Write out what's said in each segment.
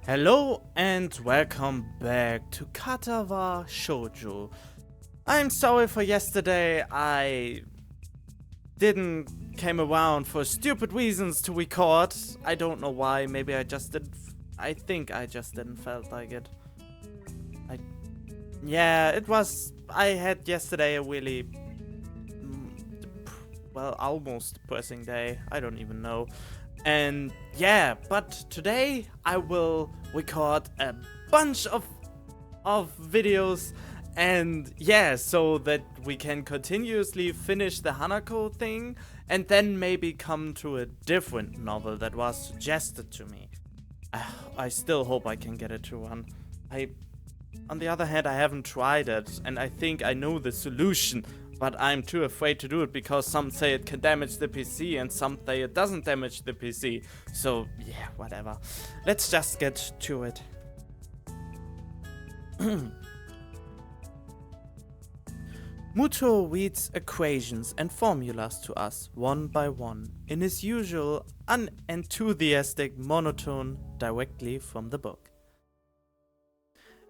Hello and welcome back to Katawa Shoujo. I'm sorry for yesterday. I didn't came around for stupid reasons to record. I don't know why. Maybe I just didn't. I think I just didn't felt like it. Yeah, it was. I had yesterday a really almost depressing day. I don't even know. And yeah, but today I will record a bunch of videos, and yeah, so that we can continuously finish the Hanako thing and then maybe come to a different novel that was suggested to me. I still hope I can get it to run. On the other hand, I haven't tried it, and I think I know the solution, but I'm too afraid to do it because some say it can damage the PC and some say it doesn't damage the PC. So yeah, whatever. Let's just get to it. Muto reads equations and formulas to us one by one in his usual unenthusiastic monotone directly from the book.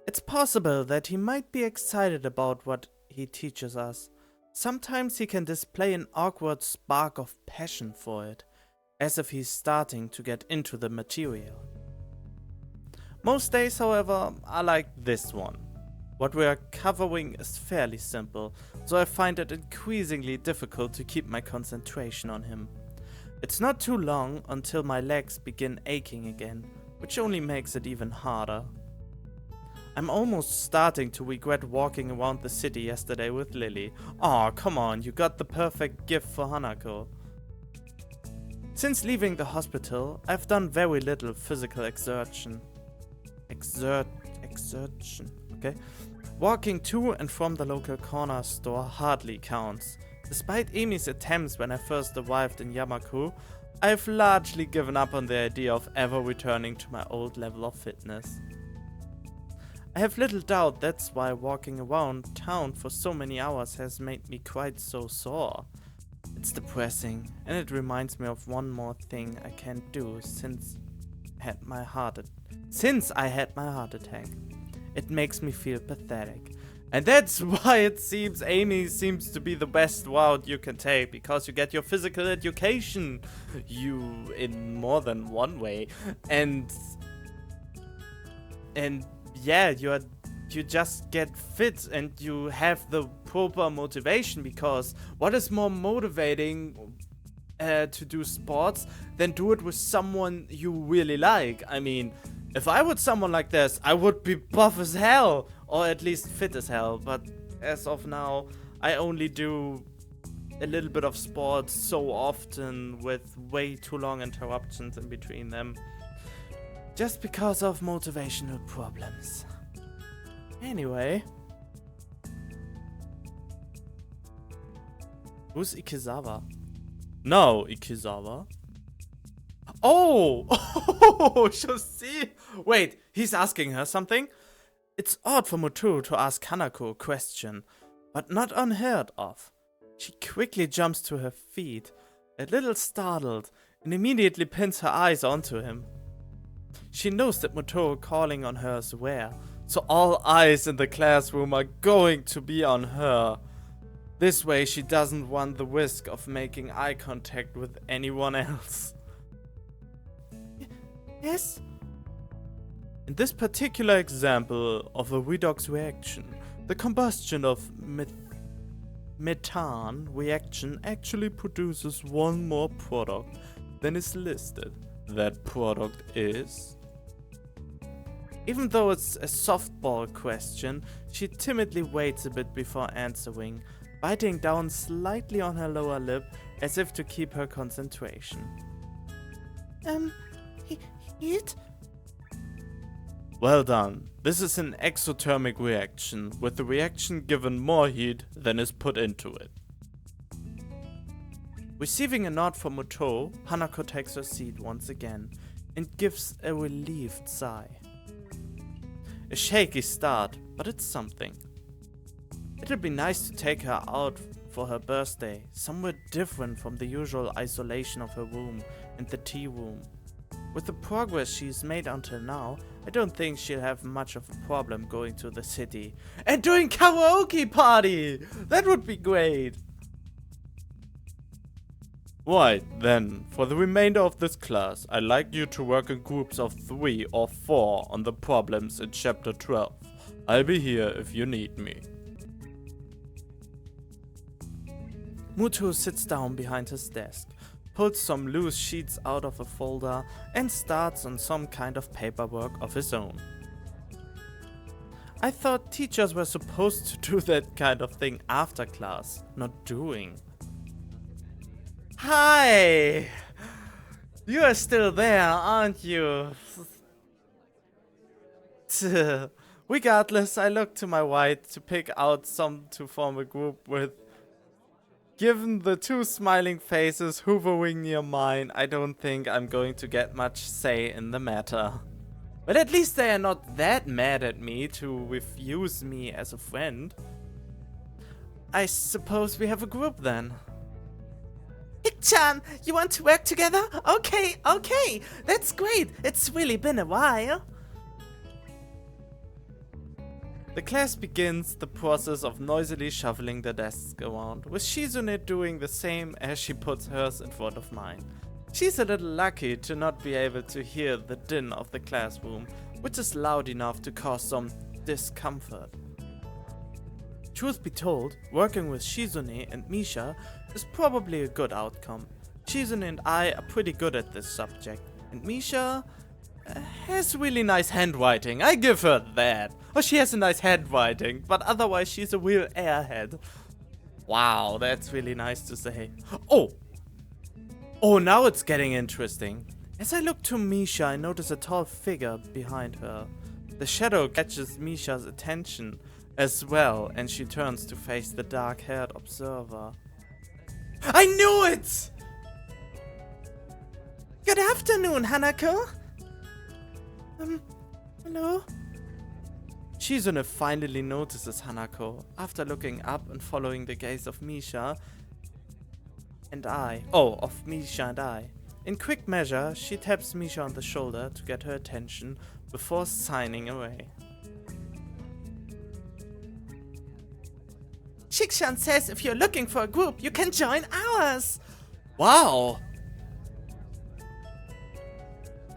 It's possible that he might be excited about what he teaches us. Sometimes he can display an awkward spark of passion for it, as if he's starting to get into the material. Most days, however, are like this one. What we are covering is fairly simple, so I find it increasingly difficult to keep my concentration on him. It's not too long until my legs begin aching again, which only makes it even harder. I'm almost starting to regret walking around the city yesterday with Lily. Aw, come on, you got the perfect gift for Hanako. Since leaving the hospital, I've done very little physical exertion, okay? Walking to and from the local corner store hardly counts. Despite Amy's attempts when I first arrived in Yamaku, I've largely given up on the idea of ever returning to my old level of fitness. I have little doubt that's why walking around town for so many hours has made me quite so sore. It's depressing, and it reminds me of one more thing I can't do since I had my heart attack. It makes me feel pathetic. And that's why it seems Amy seems to be the best route you can take, because you get your physical education in more than one way. And yeah, you just get fit and you have the proper motivation, because what is more motivating to do sports than do it with someone you really like? I mean, if I were someone like this, I would be buff as hell, or at least fit as hell, but as of now, I only do a little bit of sports so often with way too long interruptions in between them. Just because of motivational problems. Anyway. Who's Ikizawa? No, Ikizawa. Oh! Oh, see. Wait, he's asking her something? It's odd for Muto to ask Hanako a question, but not unheard of. She quickly jumps to her feet, a little startled, and immediately pins her eyes onto him. She knows that Muto calling on her is rare, so all eyes in the classroom are going to be on her. This way she doesn't run the risk of making eye contact with anyone else. Yes? In this particular example of a redox reaction, the combustion of methane reaction actually produces one more product than is listed. That product is... Even though it's a softball question, she timidly waits a bit before answering, biting down slightly on her lower lip as if to keep her concentration. Heat? Well done. This is an exothermic reaction, with the reaction given more heat than is put into it. Receiving a nod from Muto, Hanako takes her seat once again and gives a relieved sigh. A shaky start, but it's something. It'll be nice to take her out for her birthday, somewhere different from the usual isolation of her room and the tea room. With the progress she's made until now, I don't think she'll have much of a problem going to the city and doing karaoke party! That would be great! Right, then, for the remainder of this class, I'd like you to work in groups of 3 or 4 on the problems in chapter 12. I'll be here if you need me. Muto sits down behind his desk, pulls some loose sheets out of a folder, and starts on some kind of paperwork of his own. I thought teachers were supposed to do that kind of thing after class, not during. Hi! You are still there, aren't you? Regardless, I look to my right to pick out some to form a group with. Given the 2 smiling faces hovering near mine, I don't think I'm going to get much say in the matter. But at least they are not that mad at me to refuse me as a friend. I suppose we have a group then. Hik-chan, you want to work together? Okay, that's great. It's really been a while. The class begins the process of noisily shuffling the desks around, with Shizune doing the same as she puts hers in front of mine. She's a little lucky to not be able to hear the din of the classroom, which is loud enough to cause some discomfort. Truth be told, working with Shizune and Misha is probably a good outcome. Shizune and I are pretty good at this subject, and Misha has really nice handwriting, I give her that. Oh, she has a nice handwriting, but otherwise she's a real airhead. Wow, that's really nice to say. Oh, now it's getting interesting. As I look to Misha, I notice a tall figure behind her. The shadow catches Misha's attention as well, and she turns to face the dark-haired observer. I knew it! Good afternoon, Hanako. Hello? Shizune finally notices Hanako after looking up and following the gaze of Misha and I. Of Misha and I. In quick measure, she taps Misha on the shoulder to get her attention before signing away. Shikshan says if you're looking for a group, you can join ours! Wow!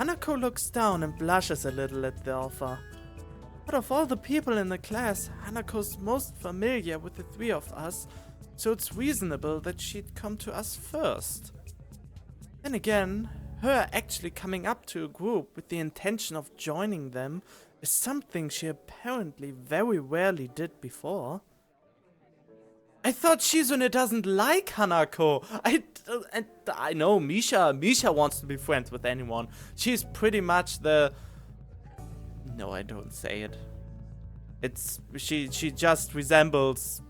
Hanako looks down and blushes a little at the offer. But of all the people in the class, Hanako's most familiar with the 3 of us, so it's reasonable that she'd come to us first. Then again, her actually coming up to a group with the intention of joining them is something she apparently very rarely did before. I thought Shizune doesn't like Hanako. I know Misha wants to be friends with anyone. She's pretty much the... No, I don't say it. She just resembles,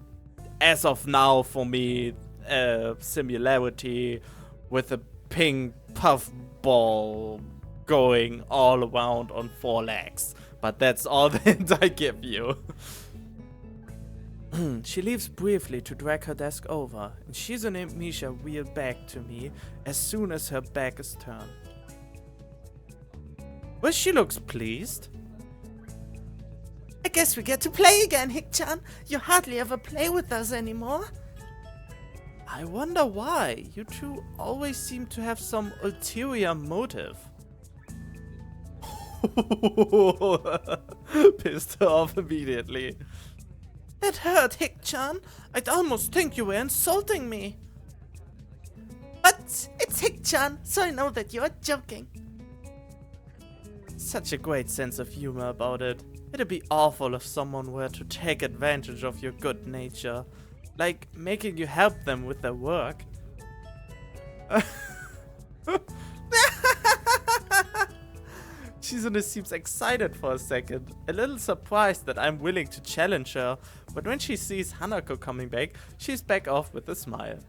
as of now for me, a similarity with a pink puff ball going all around on 4 legs. But that's all the hint I give you. She leaves briefly to drag her desk over, and Shizune and Misha wheel back to me as soon as her back is turned. Well, she looks pleased. I guess we get to play again, Hik-chan. You hardly ever play with us anymore. I wonder why. You two always seem to have some ulterior motive. Pissed her off immediately. That hurt, Hik-chan. I'd almost think you were insulting me. But it's Hik-chan, so I know that you're joking. Such a great sense of humor about it. It'd be awful if someone were to take advantage of your good nature, like making you help them with their work. Shizune seems excited for a second, a little surprised that I'm willing to challenge her, but when she sees Hanako coming back, she's back off with a smile.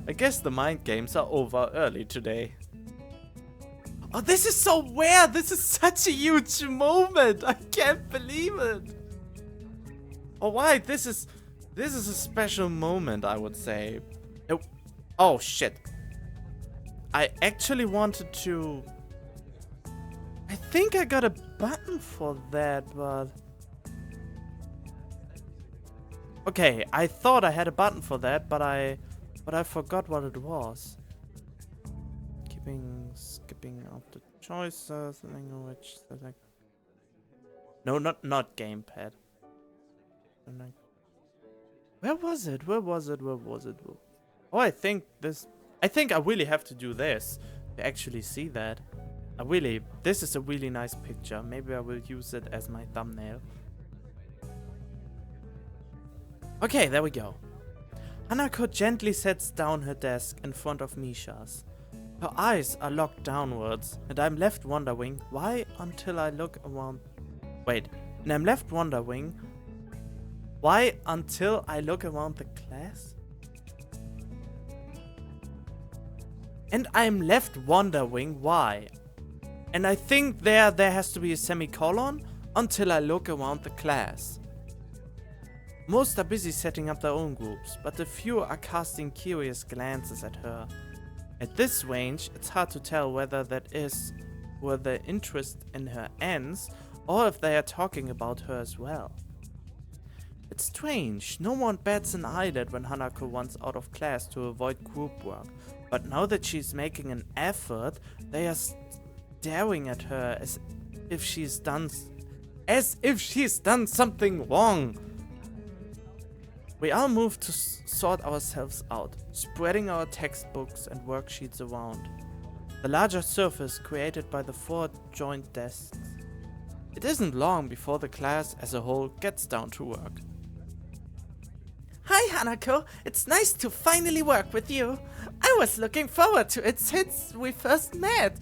I guess the mind games are over early today. Oh, this is so rare! This is such a huge moment! I can't believe it! Alright, this is a special moment, I would say. Oh shit. I actually wanted to I think I got a button for that, but... Okay, I thought I had a button for that, but I forgot what it was. Skipping out the choices, language, select. No, not gamepad. Where was it? Oh, I think I really have to do this to actually see that. This is a really nice picture. Maybe I will use it as my thumbnail. Okay, there we go. Hanako gently sets down her desk in front of Misha's. Her eyes are locked downwards, and I'm left wondering why until I look around the class? And I'm left wondering why. And I think there has to be a semicolon until I look around the class. Most are busy setting up their own groups, but a few are casting curious glances at her. At this range, it's hard to tell whether that is where their interest in her ends, or if they are talking about her as well. It's strange, no one bats an eyelid when Hanako wants out of class to avoid group work, but now that she's making an effort, they are staring at her as if she's done something wrong. We all move to sort ourselves out, spreading our textbooks and worksheets around. The larger surface created by the 4 joint desks. It isn't long before the class as a whole gets down to work. Hi Hanako, it's nice to finally work with you. I was looking forward to it since we first met.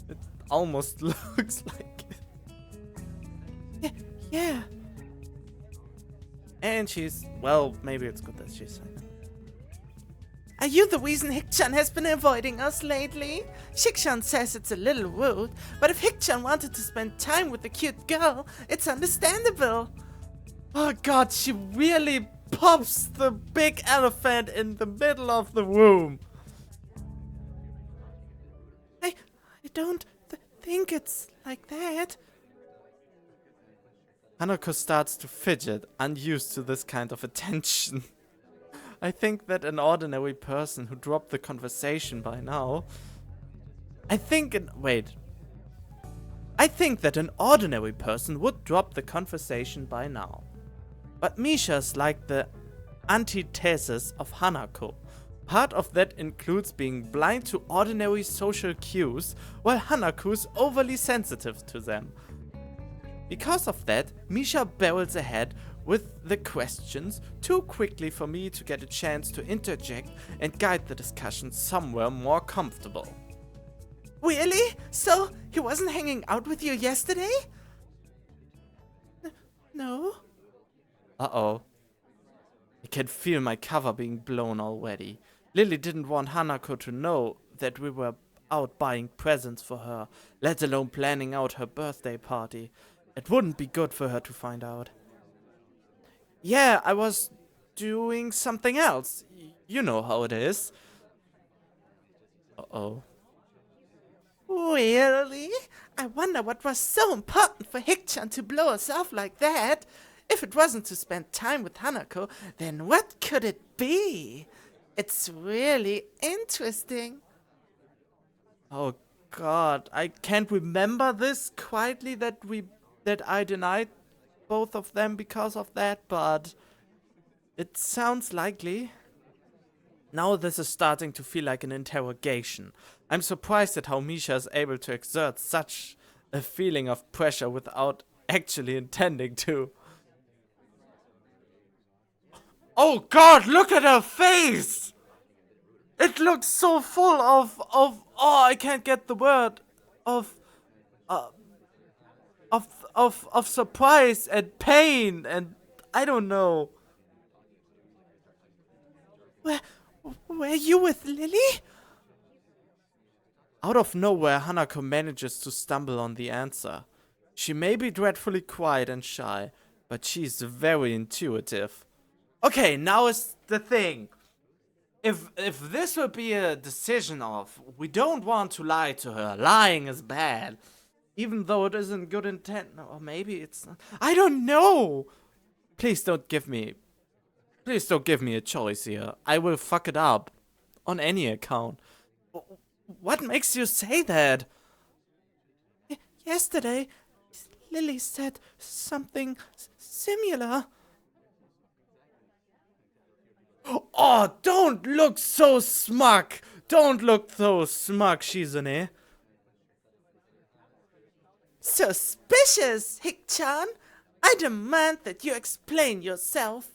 It almost looks like it. Yeah. And she's, well, maybe it's good that she's saying. Are you the reason Hikchan has been avoiding us lately? Shikchan says it's a little rude, but if Hikchan wanted to spend time with a cute girl, it's understandable. Oh god, she really pops the big elephant in the middle of the room. I don't think it's like that. Hanako starts to fidget, unused to this kind of attention. I think that an ordinary person who dropped the conversation by now... I think that an ordinary person would drop the conversation by now. But Misha's like the antithesis of Hanako. Part of that includes being blind to ordinary social cues, while Hanako's overly sensitive to them. Because of that, Misha barrels ahead with the questions too quickly for me to get a chance to interject and guide the discussion somewhere more comfortable. Really? So, he wasn't hanging out with you yesterday? No? Uh-oh. I can feel my cover being blown already. Lily didn't want Hanako to know that we were out buying presents for her, let alone planning out her birthday party. It wouldn't be good for her to find out. Yeah, I was doing something else. You know how it is. Uh-oh. Really? I wonder what was so important for Hikchan to blow us off like that. If it wasn't to spend time with Hanako, then what could it be? It's really interesting. Oh god, I can't remember this quietly that I denied both of them because of that, but it sounds likely. Now this is starting to feel like an interrogation. I'm surprised at how Misha is able to exert such a feeling of pressure without actually intending to. Oh god, look at her face! It looks so full of I can't get the word, of surprise and pain and I don't know. Were you with Lily? Out of nowhere, Hanako manages to stumble on the answer. She may be dreadfully quiet and shy, but she's very intuitive. Okay, now is the thing. If this would be a decision of we don't want to lie to her, lying is bad, Even though it isn't good intent, or maybe it's not. I don't know! Please don't give me a choice here. I will fuck it up. On any account. What makes you say that? Yesterday, Lily said something similar. Oh, don't look so smug! Don't look so smug, Shizune. Suspicious, Hick-chan. I demand that you explain yourself.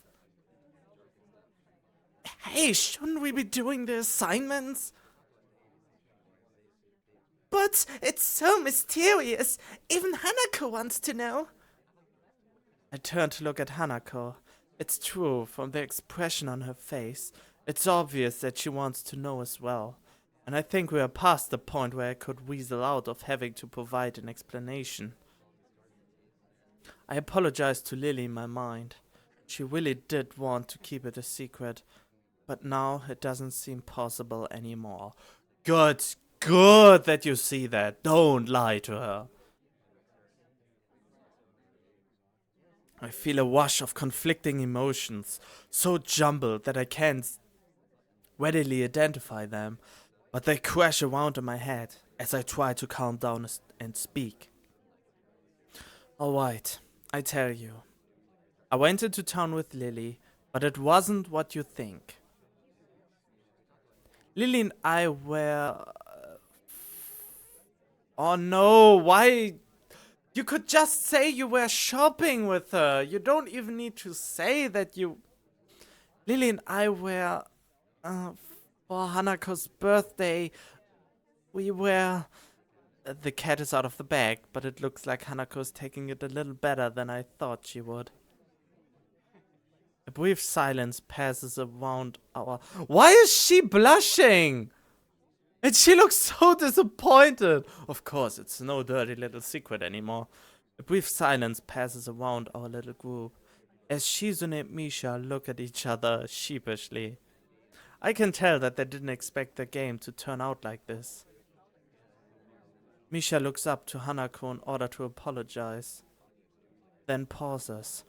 Hey, shouldn't we be doing the assignments? But it's so mysterious. Even Hanako wants to know. I turn to look at Hanako. It's true, from the expression on her face, it's obvious that she wants to know as well. And I think we are past the point where I could weasel out of having to provide an explanation. I apologized to Lily in my mind. She really did want to keep it a secret, but now it doesn't seem possible anymore. Good that you see that. Don't lie to her. I feel a wash of conflicting emotions, so jumbled that I can't readily identify them, but they crash around in my head as I try to calm down and speak. Alright, I tell you. I went into town with Lily, but it wasn't what you think. Lily and I were... Oh no, why? You could just say you were shopping with her. You don't even need to say that you... Lily and I were... for Hanako's birthday, we were... The cat is out of the bag, but it looks like Hanako's taking it a little better than I thought she would. A brief silence passes around our... Why is she blushing? And she looks so disappointed. Of course, it's no dirty little secret anymore. A brief silence passes around our little group as Shizune and Misha look at each other sheepishly. I can tell that they didn't expect the game to turn out like this. Misha looks up to Hanako in order to apologize, then pauses.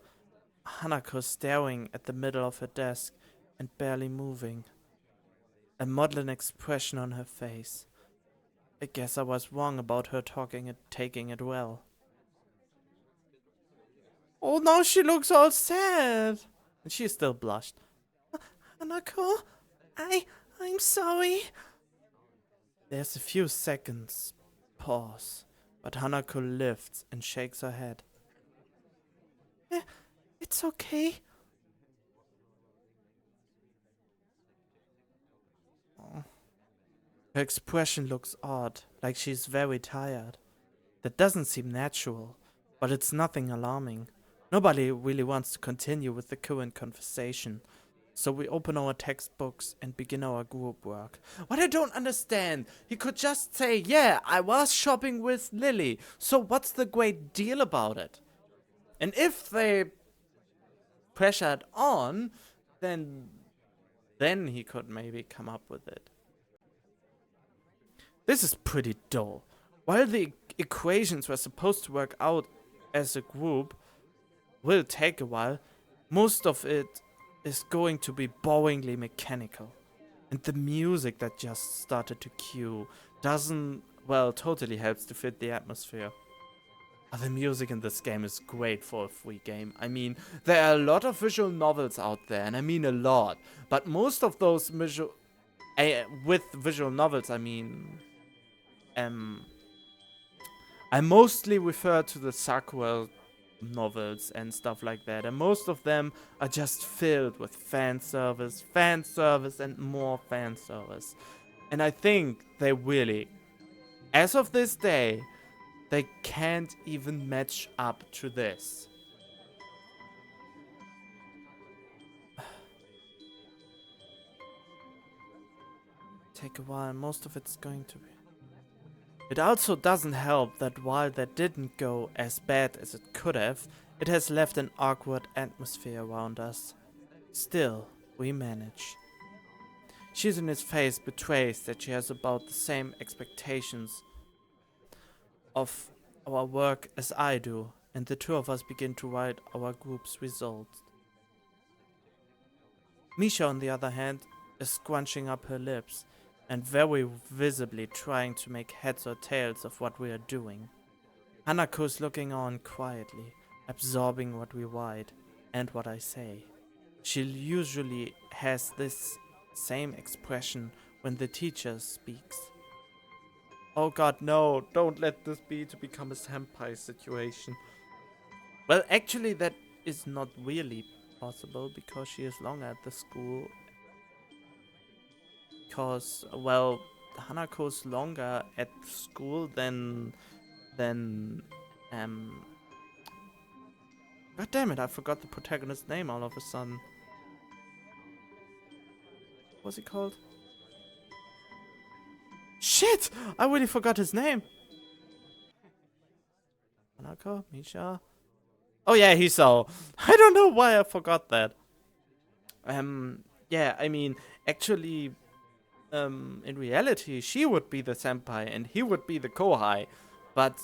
Hanako staring at the middle of her desk and barely moving. A maudlin expression on her face. I guess I was wrong about her taking it well. Oh, now she looks all sad. And she still blushed. Hanako, I'm sorry. There's a few seconds pause, but Hanako lifts and shakes her head. It's okay. Her expression looks odd, like she's very tired. That doesn't seem natural, but it's nothing alarming. Nobody really wants to continue with the current conversation, so we open our textbooks and begin our group work. What I don't understand, he could just say, yeah, I was shopping with Lily, so what's the great deal about it? And if they pressured on, then he could maybe come up with it. This is pretty dull. While the equations were supposed to work out as a group, will take a while, most of it is going to be boringly mechanical. And the music that just started to cue totally helps to fit the atmosphere. The music in this game is great for a free game. I mean, there are a lot of visual novels out there, and I mean a lot. But most of those with visual novels, I mean... I mostly refer to the Sakura novels and stuff like that, and most of them are just filled with fan service, and more fan service. And I think they really, as of this day, they can't even match up to this. Take a while, most of it's going to be. It also doesn't help that while that didn't go as bad as it could have, it has left an awkward atmosphere around us. Still, we manage. Shizune's face betrays that she has about the same expectations of our work as I do, and the two of us begin to write our group's results. Misha, on the other hand, is scrunching up her lips and very visibly trying to make heads or tails of what we are doing. Hanako's looking on quietly, absorbing what we write and what I say. She usually has this same expression when the teacher speaks. Oh god, no, don't let this be to become a senpai situation. Well, actually, that is not really possible because she is longer at the school. Because, well, Hanako's longer at school than God damn it, I forgot the protagonist's name all of a sudden. What's he called? Shit! I really forgot his name. Hanako? Misha? Oh yeah, Hiso. I don't know why I forgot that. Yeah, I mean, actually, in reality, she would be the senpai and he would be the kohai. But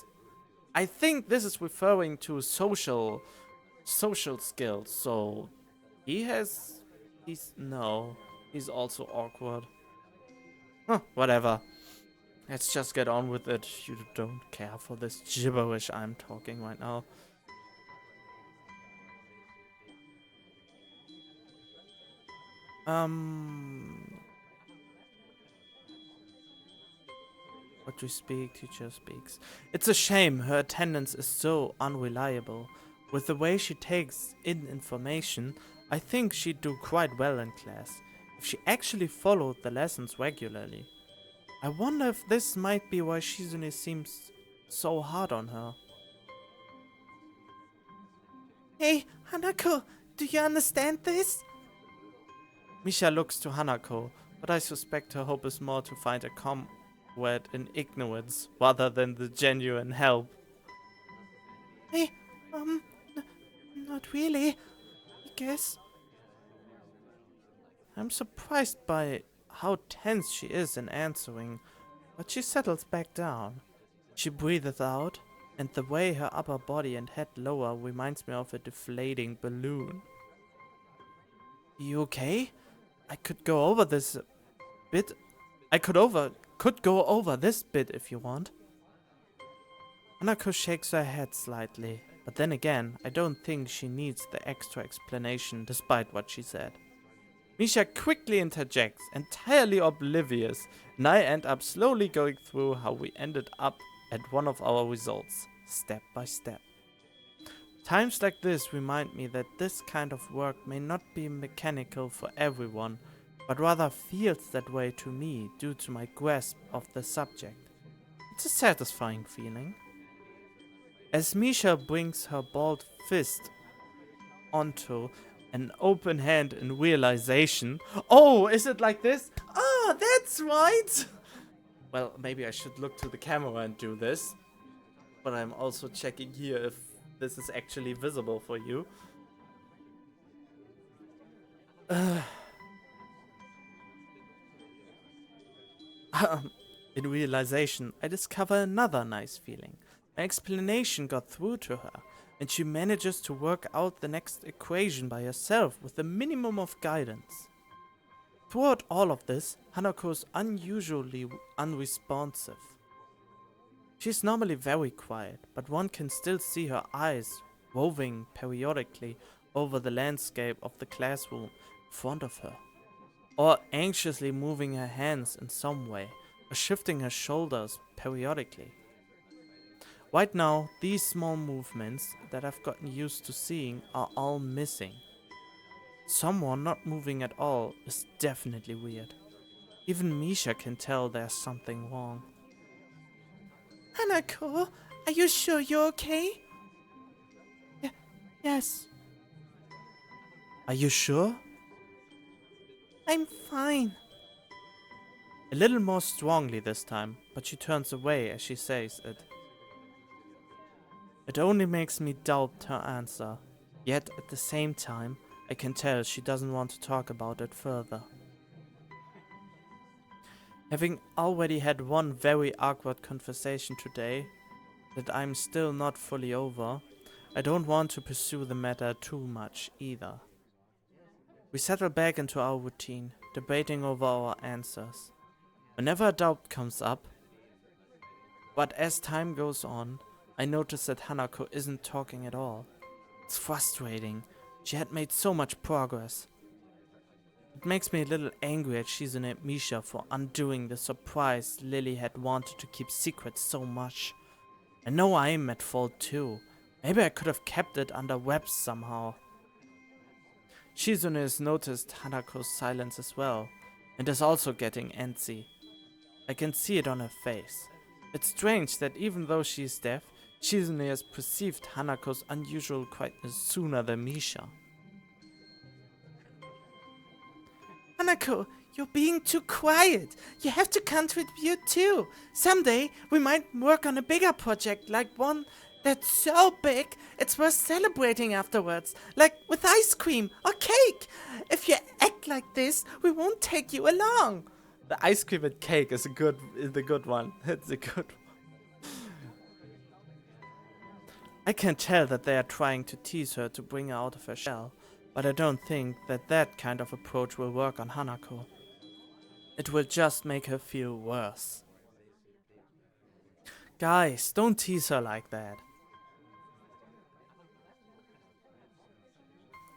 I think this is referring to social skills. So he's also awkward. Huh, whatever. Let's just get on with it. You don't care for this gibberish I'm talking right now. What we speak, teacher speaks. It's a shame her attendance is so unreliable. With the way she takes in information, I think she'd do quite well in class, if she actually followed the lessons regularly. I wonder if this might be why Shizune seems so hard on her. Hey, Hanako, do you understand this? Misha looks to Hanako, but I suspect her hope is more to find a comrade in ignorance rather than the genuine help. Hey, not really, I guess. I'm surprised by how tense she is in answering, but she settles back down. She breathes out, and the way her upper body and head lower reminds me of a deflating balloon. You okay? I could go over this bit. Could go over this bit if you want. Hanako shakes her head slightly, but then again, I don't think she needs the extra explanation despite what she said. Misha quickly interjects, entirely oblivious, and I end up slowly going through how we ended up at one of our results, step by step. Times like this remind me that this kind of work may not be mechanical for everyone, but rather feels that way to me due to my grasp of the subject. It's a satisfying feeling. As Misha brings her balled fist onto an open hand in realization. Oh, is it like this? Oh, that's right! Well, maybe I should look to the camera and do this. But I'm also checking here if this is actually visible for you. In realization, I discover another nice feeling. My explanation got through to her, and she manages to work out the next equation by herself with a minimum of guidance. Throughout all of this, Hanako is unusually unresponsive. She's normally very quiet, but one can still see her eyes roving periodically over the landscape of the classroom in front of her, or anxiously moving her hands in some way, or shifting her shoulders periodically. Right now, these small movements that I've gotten used to seeing are all missing. Someone not moving at all is definitely weird. Even Misha can tell there's something wrong. Hanako, are you sure you're okay? Yes, Are you sure? I'm fine. A little more strongly this time, but she turns away as she says it. It only makes me doubt her answer, yet at the same time, I can tell she doesn't want to talk about it further. Having already had one very awkward conversation today, that I'm still not fully over, I don't want to pursue the matter too much either. We settle back into our routine, debating over our answers. Whenever a doubt comes up, but as time goes on, I notice that Hanako isn't talking at all. It's frustrating. She had made so much progress. It makes me a little angry at Shizune and Misha for undoing the surprise Lily had wanted to keep secret so much. I know I'm at fault too. Maybe I could have kept it under wraps somehow. Shizune has noticed Hanako's silence as well, and is also getting antsy. I can see it on her face. It's strange that even though she is deaf, Shizune has perceived Hanako's unusual quietness sooner than Misha. Hanako, you're being too quiet. You have to contribute too. Someday we might work on a bigger project, like one that's so big it's worth celebrating afterwards, like with ice cream or cake. If you act like this, we won't take you along. The ice cream and cake is the good one. It's a good one. I can tell that they are trying to tease her to bring her out of her shell, but I don't think that kind of approach will work on Hanako. It will just make her feel worse. Guys, don't tease her like that.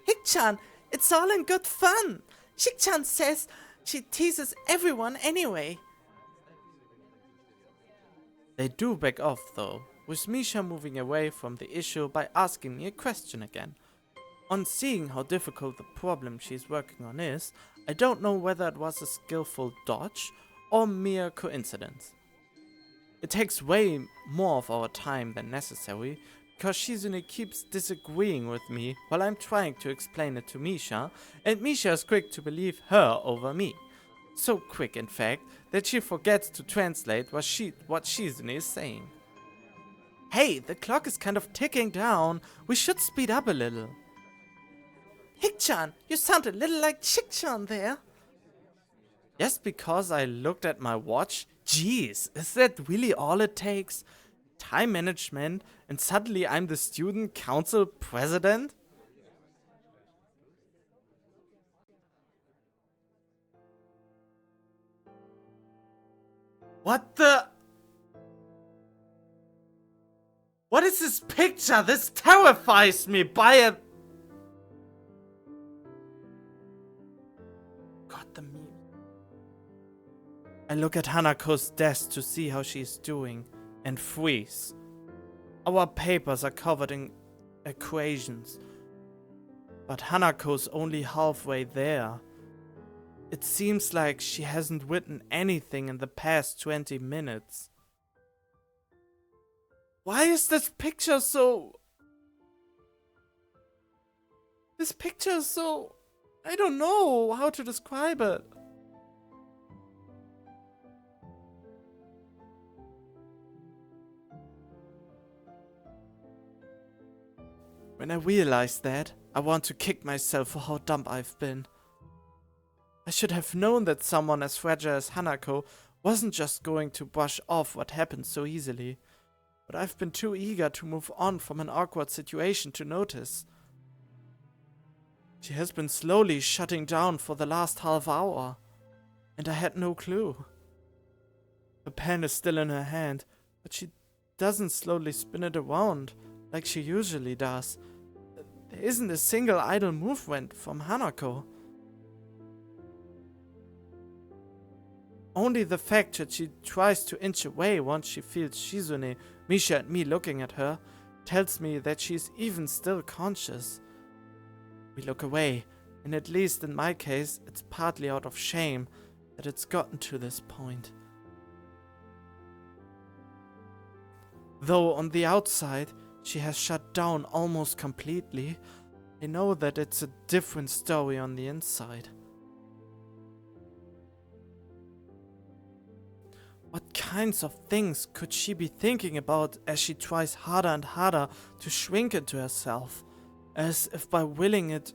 Hik-chan, it's all in good fun. Shik-chan says she teases everyone anyway. They do back off though, with Misha moving away from the issue by asking me a question again. On seeing how difficult the problem she's working on is, I don't know whether it was a skillful dodge or mere coincidence. It takes way more of our time than necessary, because Shizune keeps disagreeing with me while I'm trying to explain it to Misha, and Misha is quick to believe her over me. So quick, in fact, that she forgets to translate what Shizune is saying. Hey, the clock is kind of ticking down. We should speed up a little. Hik-chan, you sound a little like Shik-chan there. Just because I looked at my watch? Jeez, is that really all it takes? Time management, and suddenly I'm the student council president? What the? What is this picture? This terrifies me. Buy it. God, the meme. I look at Hanako's desk to see how she's doing and freeze. Our papers are covered in equations, but Hanako's only halfway there. It seems like she hasn't written anything in the past 20 minutes. Why is this picture so... This picture is so... I don't know how to describe it. When I realize that, I want to kick myself for how dumb I've been. I should have known that someone as fragile as Hanako wasn't just going to brush off what happened so easily. But I've been too eager to move on from an awkward situation to notice. She has been slowly shutting down for the last half hour, and I had no clue. The pen is still in her hand, but she doesn't slowly spin it around like she usually does. There isn't a single idle movement from Hanako. Only the fact that she tries to inch away once she feels Shizune, Misha and me looking at her tells me that she's even still conscious. We look away, and at least in my case, it's partly out of shame that it's gotten to this point. Though on the outside, she has shut down almost completely, I know that it's a different story on the inside. What kinds of things could she be thinking about as she tries harder and harder to shrink into herself, as if by willing it,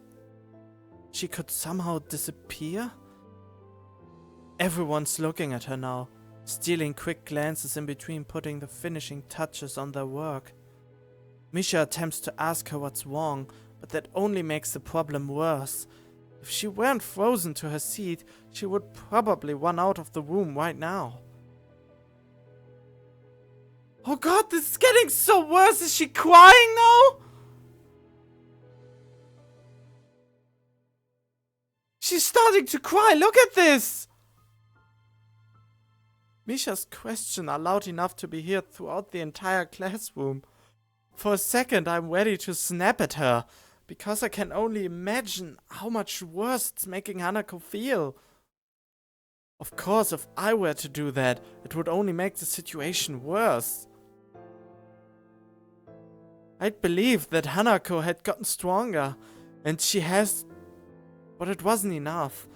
she could somehow disappear? Everyone's looking at her now, stealing quick glances in between putting the finishing touches on their work. Misha attempts to ask her what's wrong, but that only makes the problem worse. If she weren't frozen to her seat, she would probably run out of the room right now. Oh god, this is getting so worse! Is she crying now? She's starting to cry, look at this! Misha's questions are loud enough to be heard throughout the entire classroom. For a second I'm ready to snap at her, because I can only imagine how much worse it's making Hanako feel. Of course, if I were to do that, it would only make the situation worse. I'd believed that Hanako had gotten stronger, and she has, but it wasn't enough,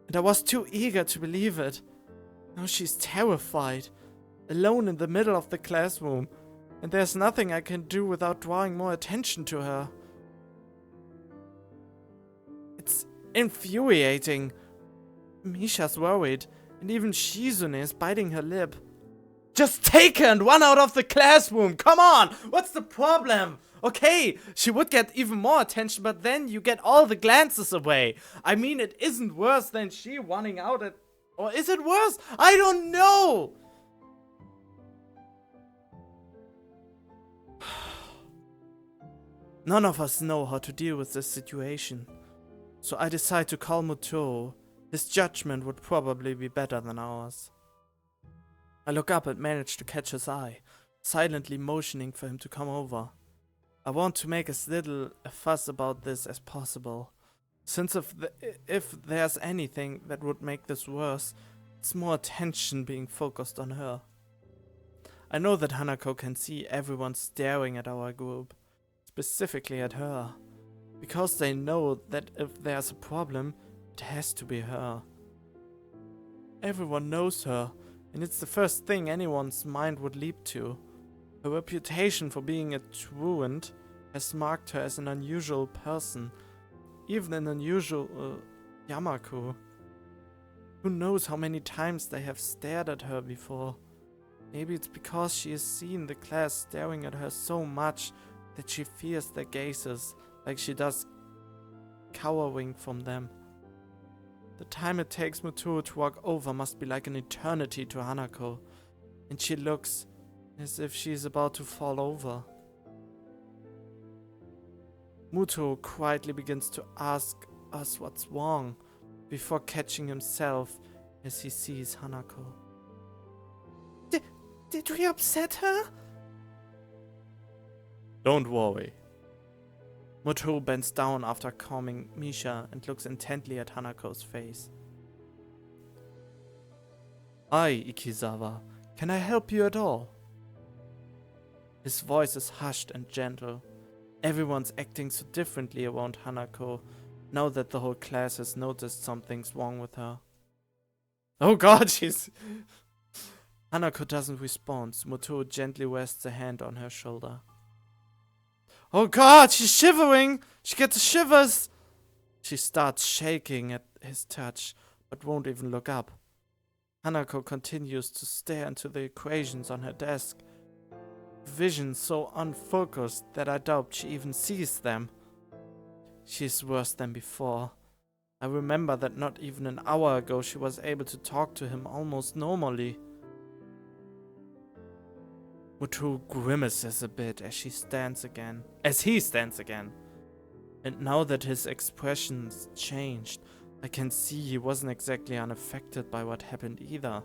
and I was too eager to believe it. Now she's terrified, alone in the middle of the classroom, and there's nothing I can do without drawing more attention to her. It's infuriating. Misha's worried, and even Shizune is biting her lip. Just take her and run out of the classroom! Come on! What's the problem? Okay, she would get even more attention, but then you get all the glances away. I mean, it isn't worse than she running out at... Or is it worse? I don't know! None of us know how to deal with this situation. So I decide to call Mutoro. His judgment would probably be better than ours. I look up and manage to catch his eye, silently motioning for him to come over. I want to make as little a fuss about this as possible, since if there's anything that would make this worse, it's more attention being focused on her. I know that Hanako can see everyone staring at our group, specifically at her, because they know that if there's a problem, it has to be her. Everyone knows her, and it's the first thing anyone's mind would leap to. Her reputation for being a truant has marked her as an unusual person, even an unusual Yamaku. Who knows how many times they have stared at her before. Maybe it's because she has seen the class staring at her so much that she fears their gazes, like she does cowering from them. The time it takes Mutoro to walk over must be like an eternity to Hanako, and she looks as if she is about to fall over. Mutoro quietly begins to ask us what's wrong, before catching himself as he sees Hanako. Did we upset her? Don't worry. Mutoro bends down after calming Misha and looks intently at Hanako's face. Hi, Ikizawa. Can I help you at all? His voice is hushed and gentle. Everyone's acting so differently around Hanako, now that the whole class has noticed something's wrong with her. Oh god, she's... Hanako doesn't respond, so Mutoro gently rests a hand on her shoulder. Oh god, she's shivering! She gets shivers! She starts shaking at his touch, but won't even look up. Hanako continues to stare into the equations on her desk, vision so unfocused that I doubt she even sees them. She's worse than before. I remember that not even an hour ago she was able to talk to him almost normally. Mutoro grimaces a bit as he stands again. And now that his expression's changed, I can see he wasn't exactly unaffected by what happened either.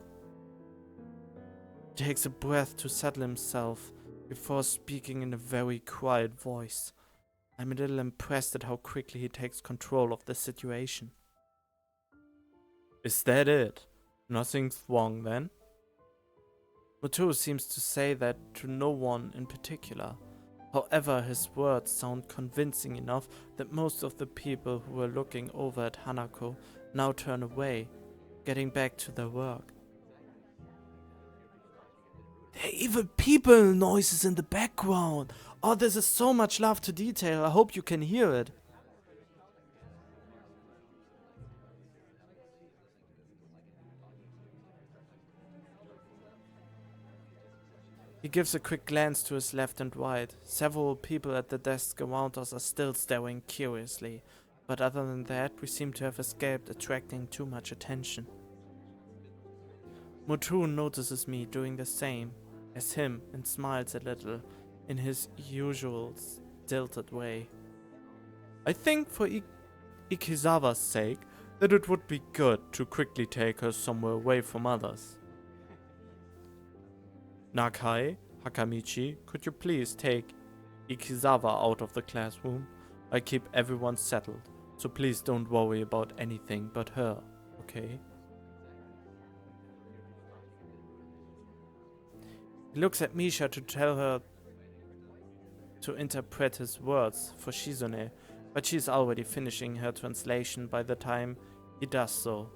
He takes a breath to settle himself before speaking in a very quiet voice. I'm a little impressed at how quickly he takes control of the situation. Is that it? Nothing's wrong then? Mutoro seems to say that to no one in particular. However, his words sound convincing enough that most of the people who were looking over at Hanako now turn away, getting back to their work. There are even people noises in the background. Oh, this is so much love to detail. I hope you can hear it. He gives a quick glance to his left and right. Several people at the desk around us are still staring curiously, but other than that, we seem to have escaped attracting too much attention. Mutun notices me doing the same as him and smiles a little in his usual stilted way. I think for Ikizawa's sake that it would be good to quickly take her somewhere away from others. Nakai, Hakamichi, could you please take Ikizawa out of the classroom? I keep everyone settled, so please don't worry about anything but her, okay? He looks at Misha to tell her to interpret his words for Shizune, but she's already finishing her translation by the time he does so.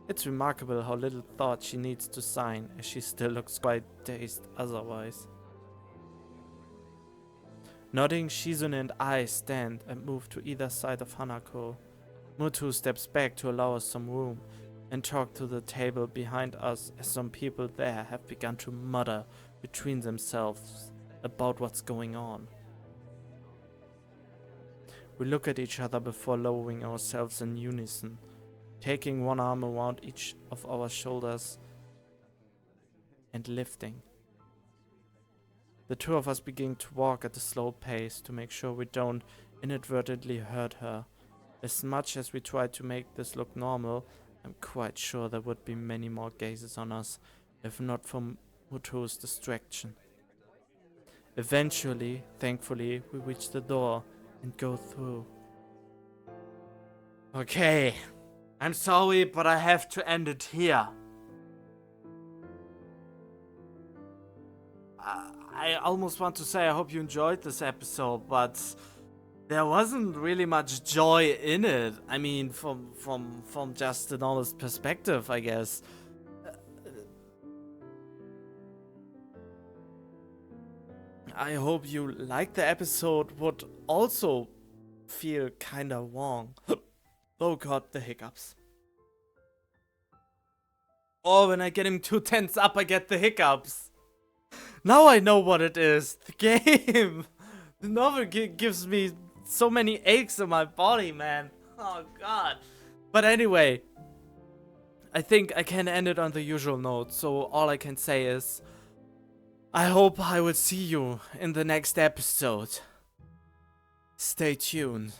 It's remarkable how little thought she needs to sign, as she still looks quite dazed otherwise. Nodding, Shizune and I stand and move to either side of Hanako. Mutu steps back to allow us some room and talk to the table behind us, as some people there have begun to mutter between themselves about what's going on. We look at each other before lowering ourselves in unison, taking one arm around each of our shoulders and lifting. The two of us begin to walk at a slow pace to make sure we don't inadvertently hurt her. As much as we try to make this look normal, I'm quite sure there would be many more gazes on us, if not for Mutu's distraction. Eventually, thankfully, we reach the door and go through. Okay, I'm sorry, but I have to end it here. I almost want to say I hope you enjoyed this episode, but there wasn't really much joy in it. I mean, from just an honest perspective, I guess. I hope you liked the episode. Would also feel kinda wrong. Oh god, the hiccups. Oh, when I get him too tense up, I get the hiccups. Now I know what it is. The game. The novel gives me so many aches in my body, man. Oh god. But anyway, I think I can end it on the usual note. So all I can say is, I hope I will see you in the next episode. Stay tuned.